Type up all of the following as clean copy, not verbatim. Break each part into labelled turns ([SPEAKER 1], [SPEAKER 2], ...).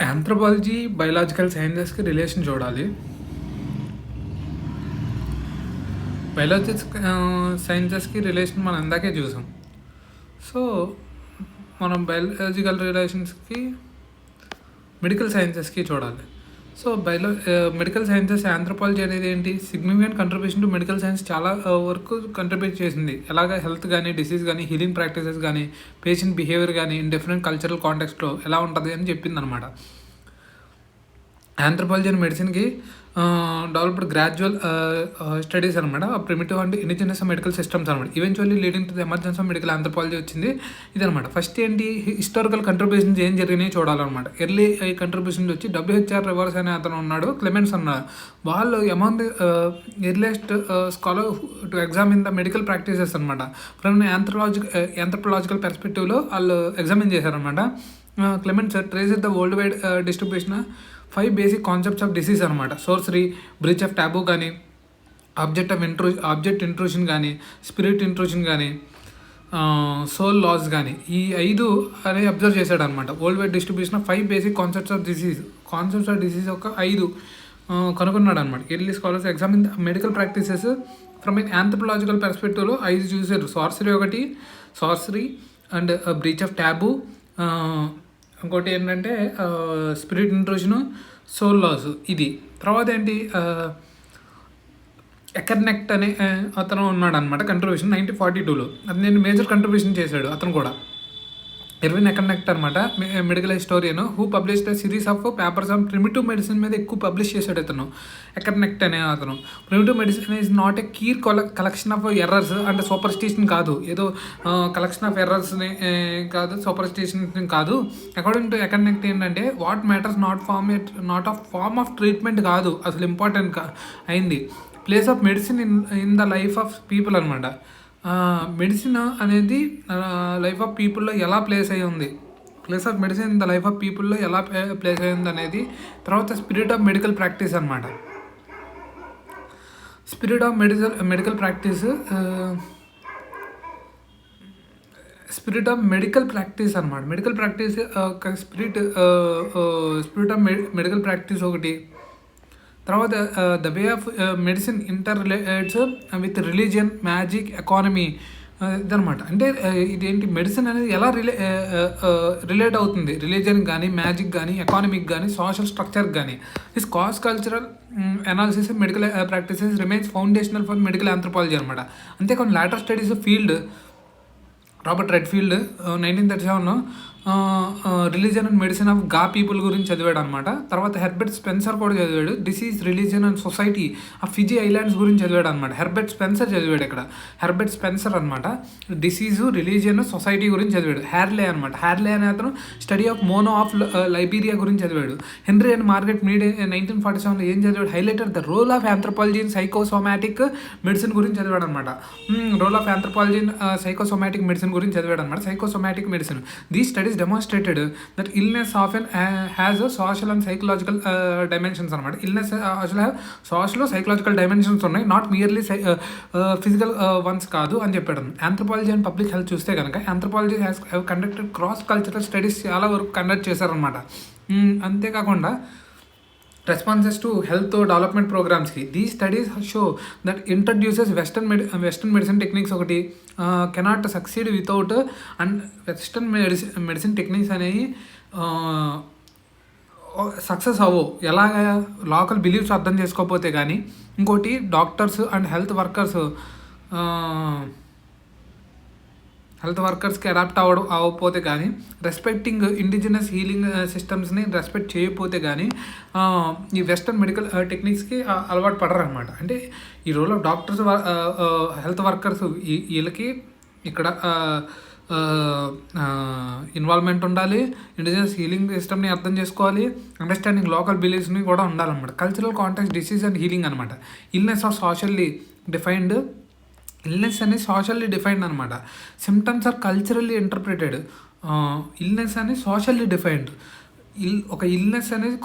[SPEAKER 1] Anthropology biological సైన్సెస్కి relation చూడాలి. Biological సైన్సెస్కి relation మనం ఇందాకే చూసాం. సో మనం బయలాజికల్ రిలేషన్స్కి మెడికల్ సైన్సెస్కి చూడాలి. సో మెడికల్ సైన్సెస్ ఆంథ్రోపాలజీ అనేది ఏంటి, significant contribution to medical science చాలా వరకు కంట్రిబ్యూట్ చేసింది. ఎలాగ హెల్త్ కానీ, డిసీజ్ కానీ, హీలింగ్ ప్రాక్టీసెస్ కానీ, పేషెంట్ బిహేవియర్ కానీ ఇన్ డిఫరెంట్ కల్చరల్ కాంటెక్స్ట్లో ఎలా ఉంటుంది అని చెప్పింది అనమాట. ఆంథ్రోపాలజీ అండ్ మెడిసిన్కి డెవలప్డ్ గ్రాడ్యువల్ స్టడీస్ అనమాట, primitive and indigenous medical systems అనమాట. Eventually leading to the emergence of medical anthropology వచ్చింది ఇదనమాట. ఫస్ట్ ఏంటి, హిస్టారికల్ కంట్రిబ్యూషన్స్ ఏం జరిగినాయి చూడాలన్నమాట. ఎర్లీ కంట్రిబ్యూషన్స్ వచ్చి డబ్ల్యూహెచ్ఆర్ రివర్స్ అనే అతను ఉన్నాడు, క్లెమెంట్స్ అన్నాడు. వాళ్ళు among the earliest scholar to examine the medical practices అనమాట. ఫ్రమ్ ఆంథ్రోపాలజికల్ పర్స్పెక్టివ్లో వాళ్ళు ఎగ్జామిన్ చేశారనమాట. Clements traces the world wide distribution 5 basic concepts of disease అనమాట. సోర్సరీ, బ్రీచ్ ఆఫ్ టాబూ కానీ, ఆబ్జెక్ట్ ఇంట్రూషన్ కానీ, స్పిరిట్ ఇంట్రూషన్ కానీ, సోల్ లాస్ కానీ, ఈ 5 అనేది అబ్జర్వ్ చేశాడు అనమాట. World wide distribution of 5 basic concepts of disease ఒక 5 కనుగొన్నాడు అనమాట. Early scholars examine medical practices from N anthropological పర్స్పెక్టివ్లో 5 చూసారు. సార్సరీ అండ్ బ్రీచ్ ఆఫ్ టాబూ, ఇంకోటి ఏంటంటే స్పిరిట్ ఇంట్రూషను, సోల్ లాస్. ఇది తర్వాత ఏంటి, ఎకర్నెక్ట్ అనే అతను ఉన్నాడు అనమాట. కంట్రిబ్యూషన్ 1942లో అది నేను మేజర్ కంట్రిబ్యూషన్ చేశాడు అతను కూడా. ఎర్విన్ ఎకర్నెక్ట్ అనమాట, medical historian who published series of papers on primitive medicine మీద ఎక్కువ పబ్లిష్ చేశాడు అతను. ఎకర్నెక్ట్ అనే అతను. Primitive medicine is not a mere collection of errors అంటే సూపర్స్టిషన్ కాదు, ఏదో కలెక్షన్ ఆఫ్ ఎర్రర్స్ని కాదు, సూపర్స్టిషన్ కాదు. అకార్డింగ్ టు ఎకర్నెక్ట్ ఏంటంటే what matters not of form of treatment కాదు అసలు ఇంపార్టెంట్ అయింది, place of medicine in the life of people అనమాట. మెడిసిన్ అనేది లైఫ్ ఆఫ్ పీపుల్లో ఎలా ప్లేస్ అయ్యి ఉంది, place of medicine in the life of పీపుల్లో ఎలా ప్లేస్ అయ్యి ఉంది అనేది. తర్వాత స్పిరిట్ ఆఫ్ మెడికల్ ప్రాక్టీస్ అనమాట. స్పిరిట్ ఆఫ్ మెడికల్ ప్రాక్టీస్ అనమాట. Medical practice spirit of medical practice ఒకటి. తర్వాత the way of medicine inter relates with religion, magic, economy ఇదనమాట. అంటే ఇదేంటి, మెడిసిన్ అనేది ఎలా రిలేట్ అవుతుంది రిలీజియన్ కానీ, మ్యాజిక్ కానీ, ఎకానమీకి కానీ, సోషల్ స్ట్రక్చర్కి కానీ. This cross cultural analysis medical practices remains foundational for medical anthropology అనమాట. అంతేకాని later studies field Robert Redfield 1937 religion and medicine of Ga people గురించి చదివాడు అనమాట. తర్వాత హెర్బర్ట్ స్పెన్సర్ కూడా చదివాడు, disease, religion and society of Fiji Islands గురించి చదివాడు అనమాట. హెర్బర్ట్ స్పెన్సర్ చదివాడు ఇక్కడ. హెర్బర్ట్ స్పెన్సర్ అనమాట డిసీజు, రిలీజియన్, సొసైటీ గురించి చదివాడు. హ్యార్లే అనమాట, హ్యార్లే అనే అతను study of Mano of Liberia గురించి చదివాడు. హెన్రీ అండ్ మార్గరెట్ మీడ్ 1947 ఏం చదివాడు, highlighted the role of anthropology in psychosomatic medicine గురించి చదివాడు అనమాట. Role of anthropology in psychosomatic medicine గురించి చదివాడు అనమాట. Psychosomatic medicine, these studies demonstrated that illness often has a social and psychological dimensions అనమాట. Illness అసలు సోషల్ సైకలాజికల్ డైమెన్షన్స్ ఉన్నాయి, not merely physical once కాదు అని చెప్పాడు. ఆంథ్రోపాలజీ అండ్ పబ్లిక్ హెల్త్ చూస్తే కనుక anthropology has conducted cross cultural studies చాలా వరకు కండక్ట్ చేశారనమాట. అంతేకాకుండా responses to health development programs ki. These studies show that introduces western medicine techniques ఒకటి cannot succeed without and western medicine techniques అనేవి success అవ్వవు ఎలాగ, లోకల్ బిలీఫ్స్ అర్థం చేసుకోకపోతే కానీ. ఇంకోటి డాక్టర్స్ అండ్ హెల్త్ వర్కర్స్కి అడాప్ట్ అవ్వకపోతే కానీ, రెస్పెక్టింగ్ ఇండిజినస్ హీలింగ్ సిస్టమ్స్ని రెస్పెక్ట్ చేయకపోతే కానీ ఈ వెస్టర్న్ మెడికల్ టెక్నిక్స్కి అలవాటు పడరు అనమాట. అంటే ఈ role of doctors, health workers వీళ్ళకి ఇక్కడ ఇన్వాల్వ్మెంట్ ఉండాలి, ఇండిజినస్ హీలింగ్ సిస్టమ్ని అర్థం చేసుకోవాలి, అండర్స్టాండింగ్ లోకల్ బిలీఫ్స్ని కూడా ఉండాలన్నమాట. Cultural contact, disease and healing అనమాట. ఇల్నెస్ అనేది సోషల్లీ డిఫైన్డ్ అనమాట. Symptoms are culturally interpreted. Illness అనేది సోషల్లీ డిఫైన్డ్, ఒక ఇల్నెస్ అనేది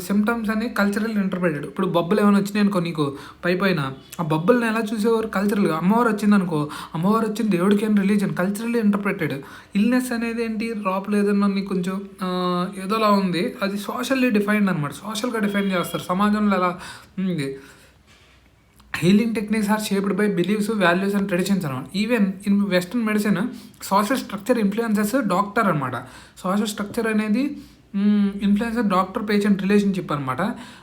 [SPEAKER 1] సిమ్టమ్స్ అనేది కల్చరల్ ఇంటర్ప్రిటెడ్. ఇప్పుడు బబ్బులు ఏమైనా వచ్చినాయి అనుకో నీకు పైన ఆ బబ్బుల్ని ఎలా చూసేవారు కల్చరల్గా. అమ్మవారు వచ్చింది అనుకో, అమ్మవారు వచ్చింది దేవుడికి అని రిలీజన్ కల్చరల్లీ ఇంటర్ప్రిటెడ్. ఇల్నెస్ అనేది ఏంటి, లోపల ఏదన్నా నీకు కొంచెం ఏదోలా ఉంది, అది సోషల్లీ డిఫైన్డ్ అనమాట. సోషల్గా డిఫైన్ చేస్తారు, సమాజంలో ఎలా ఉంది. Healing techniques are shaped by beliefs, values and traditions అనమాట. Even in western medicine social structure influences doctor అనమాట. సోషల్ స్ట్రక్చర్ అనేది ఇన్ఫ్లుయెన్స్ డాక్టర్ పేషెంట్ రిలేషన్షిప్ అనమాట.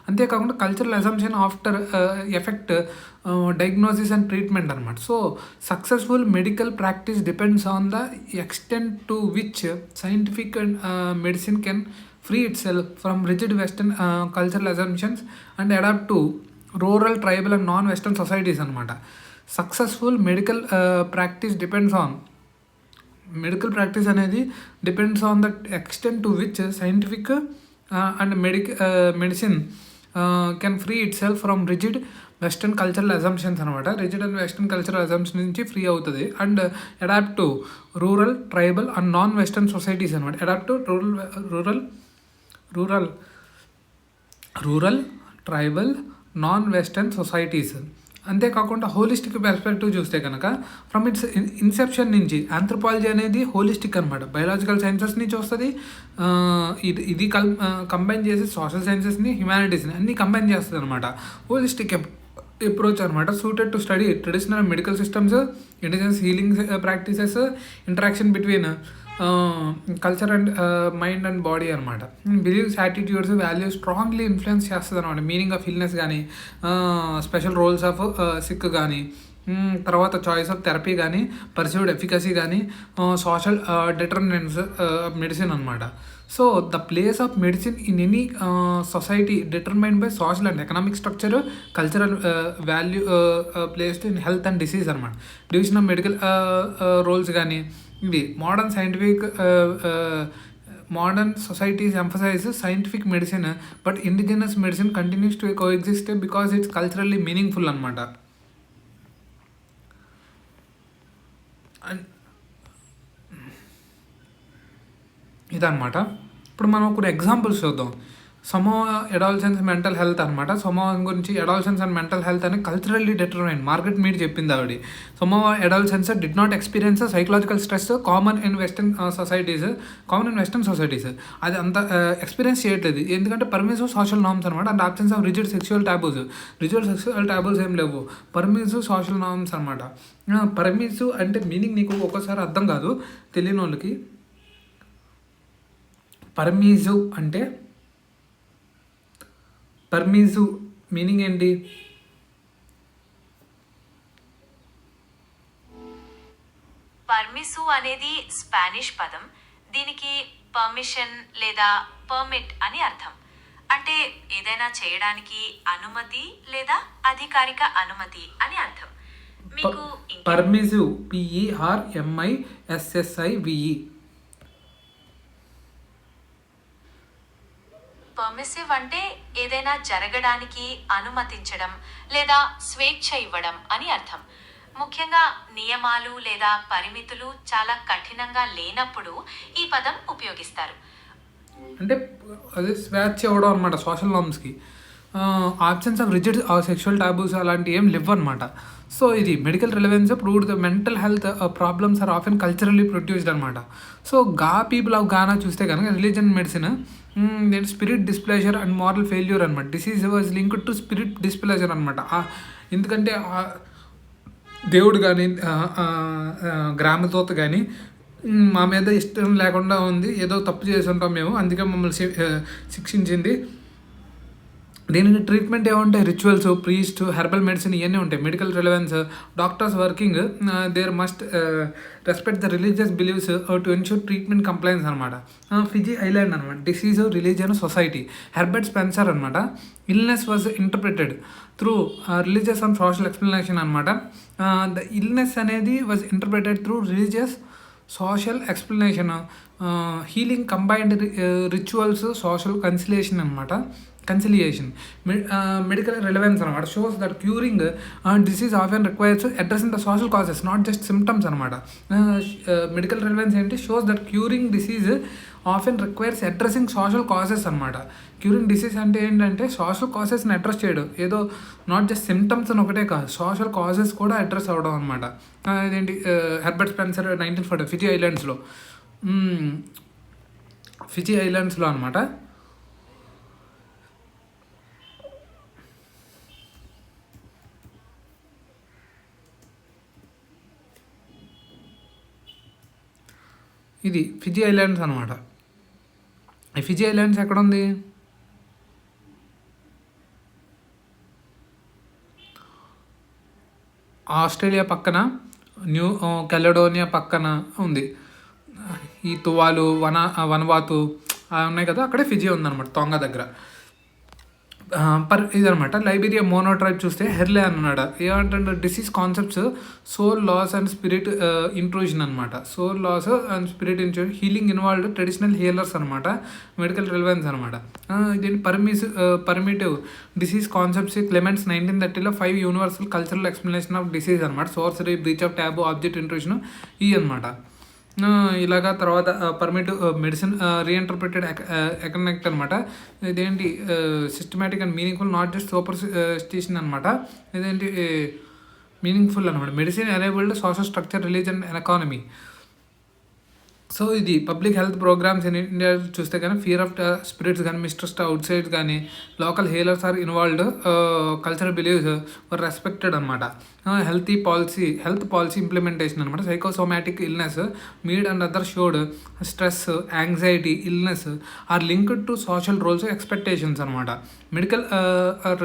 [SPEAKER 1] అంతేకాకుండా cultural assumption after effect diagnosis and treatment అనమాట. So successful medical practice depends on the extent to which scientific medicine can free itself from rigid western cultural assumptions and adapt to rural, tribal and non western societies అనమాట. Successful medical practice depends on medical practice అనేది depends on the extent to which scientific and medicine can free itself from rigid western cultural assumptions అనమాట. Rigid and western cultural assumption నుంచి free అవుతుంది. And adapt to rural, tribal and non western societies అనమాట. Adapt to rural, tribal, non western societies. అంతేకాకుండా holistic perspective చూస్తే కనుక from its inception నుంచి anthropology అనేది holistic అనమాట. బయాలజికల్ సైన్సెస్ నుంచి వస్తుంది, ఇది కంబైన్ చేసి సోషల్ సైన్సెస్ని, హ్యుమానిటీస్ని అన్నీ కంబైన్ చేస్తుంది అనమాట. హోలిస్టిక్ అప్రోచ్ అనమాట, suited to study traditional medical systems, indigenous healing practices, interaction between culture and mind and body అనమాట. Beliefs, attitudes, values strongly influence చేస్తుంది అనమాట. మీనింగ్ ఆఫ్ ఇల్నెస్ కానీ, స్పెషల్ రోల్స్ ఆఫ్ సిక్ కానీ, తర్వాత choice of therapy కానీ, perceived efficacy కానీ, social determinants medicine అనమాట. So the place of medicine in any society determined by social and economic structure, cultural value placed in health and disease అనమాట. Division of medical roles కానీ ఇవి. Modern societies emphasize scientific medicine but indigenous medicine continues to coexist because it's culturally meaningful అనమాట. ఇదనమాట. ఇప్పుడు మనం కొన్ని examples చూద్దాం. Samoa adolescence mental health అనమాట. సమోవా గురించి అడాలసెన్స్ అండ్ మెంటల్ హెల్త్ అని కల్చరల్లీ డిటర్మైన్. మార్గరెట్ మీడ్ చెప్పింది ఆవిడ. Samoa adolescence did not experience psychological stress common in western societies. అది అంత ఎక్స్పీరియన్స్ చేయట్లేదు, ఎందుకంటే పర్మిసివ్ సోషల్ నార్మ్స్ అనమాట. And absence of rigid sexual taboos ఏం లేవు, పర్మిసివ్ సోషల్ నార్మ్స్ అనమాట. పర్మిసివ్ అంటే మీనింగ్ నీకు ఒక్కోసారి అర్థం కాదు తెలియని వాళ్ళకి. పర్మిసివ్ మీనింగ్ ఏంటి?
[SPEAKER 2] పర్మిసు అనేది స్పానిష్ పదం. దీనికి పర్మిషన్ లేదా పర్మిట్ అని అర్థం. అంటే ఏదైనా చేయడానికి అనుమతి లేదా అధికారిక అనుమతి అని అర్థం. మీకు
[SPEAKER 1] పర్మిసివ్ PERMISSIVE.
[SPEAKER 2] పర్మిసివ్ అంటే ఏదైనా జరగడానికి అనుమతించడం లేదా స్వేచ్ఛ ఇవ్వడం అని అర్థం. ముఖ్యంగా నియమాలు లేదా పరిమితులు చాలా కఠినంగా లేనప్పుడు ఈ పదం ఉపయోగిస్తారు.
[SPEAKER 1] అంటే అదే స్వేచ్ఛ ఇవ్వడం అనమాట సోషల్ నార్మ్స్కి. Absence of rigid sexual taboos అలాంటి ఏం లేవు అనమాట. సో ఇది medical relevance proved the mental health problems are often culturally produced అనమాట. సో పీపుల్ ఆఫ్ గానా చూస్తే కనుక religion medicine spirit displeasure and moral failure అనమాట. Disease was linked to spirit displeasure అనమాట. ఎందుకంటే దేవుడు కానీ గ్రామదూత కానీ మా మీద ఇష్టం లేకుండా ఉంది, ఏదో తప్పు చేసి ఉంటాం మేము, అందుకే మమ్మల్ని శిక్షించింది. దీనికి ట్రీట్మెంట్ ఏముంటాయి? రిచువల్స్, ప్రీస్ట్, హెర్బల్ మెడిసిన్ ఇవన్నీ ఉంటాయి. Medical relevance, doctors working there must respect the religious beliefs to ensure treatment compliance అనమాట. ఫిజీ ఐలాండ్ అనమాట. Disease, religion, society. Herbert Spencer అనమాట. Illness was interpreted through religious and social explanation అనమాట. The illness అనేది was interpreted through religious, social explanation, healing, combined rituals, social conciliation. Medical relevance అనమాట. Shows that curing disease often requires addressing the social causes not just symptoms అనమాట. Medical relevance ఏంటి? Shows that curing disease often requires addressing social causes అనమాట. Curing disease అంటే ఏంటంటే social కాసెస్ని address చేయడం, ఏదో not just symptoms అని ఒకటే కాదు, సోషల్ కాసెస్ కూడా అడ్రస్ అవ్వడం అనమాట. ఇదేంటి హెర్బర్ట్ స్పెన్సర్ 1940 ఫిజీ ఐలాండ్స్లో అనమాట. ఇది ఫిజీ ఐలాండ్స్ అనమాట. ఈ ఫిజీ ఐలాండ్స్ ఎక్కడ ఉంది? ఆస్ట్రేలియా పక్కన, న్యూ కెలడోనియా పక్కన ఉంది. ఈ తువాలు, వనవాతు ఉన్నాయి కదా, అక్కడే ఫిజీ ఉందన్నమాట, తొంగ దగ్గర. ఇదనమాట. లైబీరియా మోనోట్రైబ్ చూస్తే హెర్లే అన్నాడు ఏమంటే disease concepts soul loss and spirit intrusion అనమాట. Soul loss and spirit intrusion, healing involved traditional healers అనమాట, మెడికల్ రిలవెన్స్ అనమాట. ఇదేంటి పర్మిటివ్ డిసీజ్ కాన్సెప్ట్స్ క్లెమెంట్స్ 1930లో 5 universal cultural explanation of disease అనమాట. Sorcery, breach of taboo, object intrusion ఇవి అనమాట. ఇలాగా తర్వాత పర్మిటివ్ మెడిసిన్, రీఇంటర్ప్రిటెడ్ ఎకనెక్ట్ అనమాట. ఇదేంటి systematic and meaningful, not just superstition అనమాట. ఇదేంటి మీనింగ్ఫుల్ అనమాట. Medicine enabled social structure, religion, economy. So ఇది public health programmes in India చూస్తే కానీ ఫియర్ ఆఫ్ స్పిరిట్స్ కానీ, మిస్ట్రస్ట్ అవుట్ సైడ్ కానీ, local healers are involved, cultural beliefs were respected అనమాట. Health policy implementation అనమాట. Psychosomatic illness Mead and other showed stress, anxiety, illness are linked to social roles, expectations అనమాట. Medical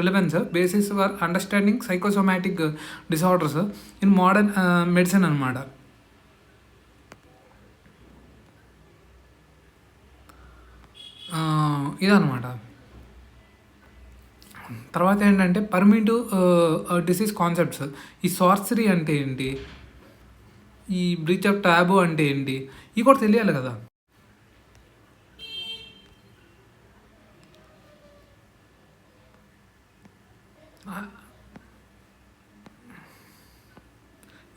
[SPEAKER 1] relevance basis for understanding psychosomatic disorders in modern medicine అనమాట. ఇదనమాట. తర్వాత ఏంటంటే పర్మిటివ్ disease concepts. ఈ సార్సరీ అంటే ఏంటి, ఈ బ్రీచ్ ఆఫ్ ట్యాబు అంటే ఏంటి, ఇవి కూడా తెలియాలి కదా.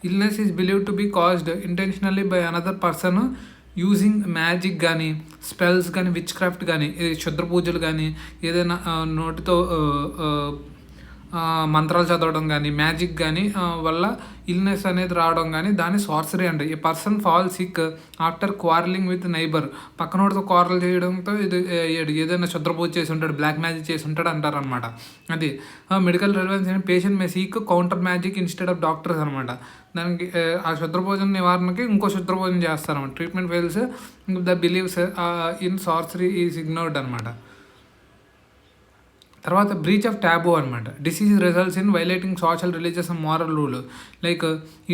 [SPEAKER 1] Illness is believed to be caused intentionally by another person using magic కానీ, స్పెల్స్ కానీ, విచ్ క్రాఫ్ట్ కానీ, క్షుద్ర పూజలు కానీ, ఏదైనా నోటితో మంత్రాలు చదవడం కానీ, మ్యాజిక్ కానీ వల్ల ఇల్నెస్ అనేది రావడం కానీ దాన్ని సార్సరీ అంటే. A person fall sick after quarrelling with neighbour, పక్కనోడితో క్వారల్ చేయడంతో ఇది ఏదైనా క్షుద్రపూజ చేసి ఉంటాడు, బ్లాక్ మ్యాజిక్ చేసి ఉంటాడు అంటారు అనమాట. అది మెడికల్ రిలవెన్స్ అని. Patient may seek counter magic instead of doctors అనమాట. దానికి ఆ క్షుద్రభోజన నివారణకి ఇంకో క్షుద్రభోజనం చేస్తారన్నమాట. Treatment fails, the beliefs in sorcery is ignored అనమాట. తర్వాత బ్రీచ్ ఆఫ్ ట్యాబు అనమాట. Disease results in violating social, religious and moral rule, like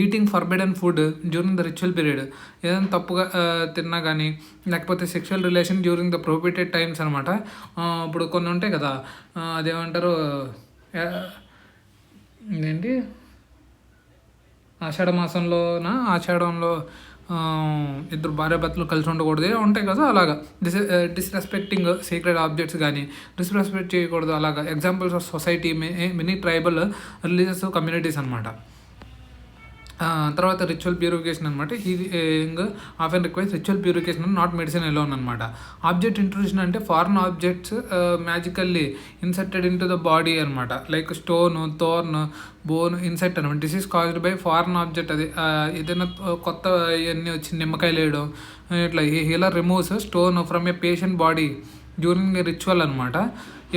[SPEAKER 1] eating forbidden food during the ritual period, ఏదైనా తప్పుగా తిన్నా కానీ, లేకపోతే sexual relation during the prohibited times అనమాట. ఇప్పుడు కొన్ని ఉంటాయి కదా, అదేమంటారు, ఇదేంటి ఆషాఢంలో ఇద్దరు భార్యాభర్తలు కలిసి ఉండకూడదు ఉంటాయి కదా, అలాగా డిస్రెస్పెక్టింగ్ సీక్రెట్ ఆబ్జెక్ట్స్ కానీ, డిస్రెస్పెక్ట్ చేయకూడదు అలాగా. Examples of society, many tribal religious communities అనమాట. తర్వాత రిచువల్ ప్యూరిఫికేషన్ అనమాట. Healing often requires ritual purification, not medicine alone అనమాట. ఆబ్జెక్ట్ ఇంట్రూషన్ అంటే foreign objects magically inserted into the body అనమాట, like stone, thorn, bone insect అనమాట. Disease caused by foreign object. అది ఏదైనా కొత్త ఇవన్నీ వచ్చి నిమ్మకాయలు వేయడం ఇట్లా. Healer removes stone from a patient body during a ritual అనమాట.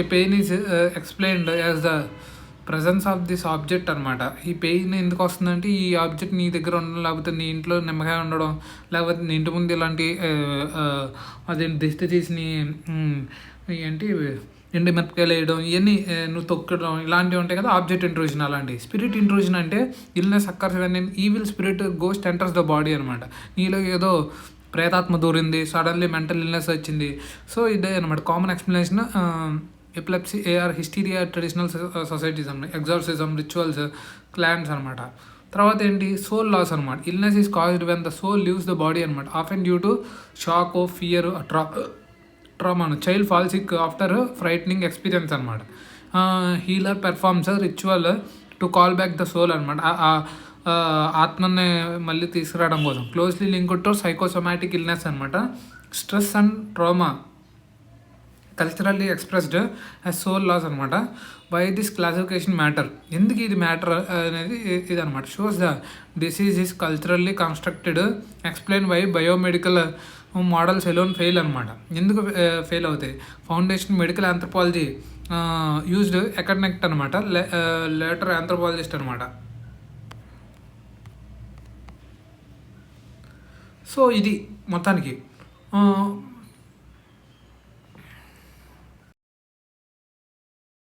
[SPEAKER 1] A pain is explained as the presence of this object అనమాట. ఈ పెయిన్ ఎందుకు వస్తుందంటే ఈ ఆబ్జెక్ట్ నీ దగ్గర ఉండడం, లేకపోతే నీ ఇంట్లో నిమ్మకాయ ఉండడం, లేకపోతే నీ ఇంటి ముందు ఇలాంటి అదే దిష్టి తీసి ఏంటి ఎండి మిరపకాయలు వేయడం, ఇవన్నీ నువ్వు తొక్కడం, ఇలాంటివి ఉంటాయి కదా ఆబ్జెక్ట్ ఇంట్రూజన్. అలాంటి స్పిరిట్ ఇంట్రూజన్ అంటే illness occurs when evil spirit ghost enters the body అనమాట. నీలో ఏదో ప్రేతాత్మ దూరింది, సడన్లీ మెంటల్ ఇల్నెస్ వచ్చింది. సో ఇదే అనమాట common explanation. Epilepsy, or hysteria, traditional societies అన్నమాట. ఎగ్జార్సిజం, రిచువల్స్, క్లాన్స్ అనమాట. తర్వాత ఏంటి, సోల్ లాస్ అనమాట. Illness is caused when the soul leaves the body అనమాట, often due to shock, fear, trauma. Child fall sick after frightening experience అనమాట. Healer performs ritual to call back the soul అనమాట, ఆత్మని మళ్ళీ తీసుకురావడం కోసం. Closely linked to psychosomatic illness అనమాట. Stress and trauma culturally expressed as soul loss అనమాట. Why this classification matter, ఎందుకు ఇది మ్యాటర్ అనేది ఇది అనమాట. Shows the disease is culturally constructed, explain why biomedical models alone fail అనమాట. ఎందుకు ఫెయిల్ అవుతాయి. Foundation medical anthropology used a connect అనమాట, లేటర్ ఆంథ్రపాలజిస్ట్ అనమాట. సో ఇది మొత్తానికి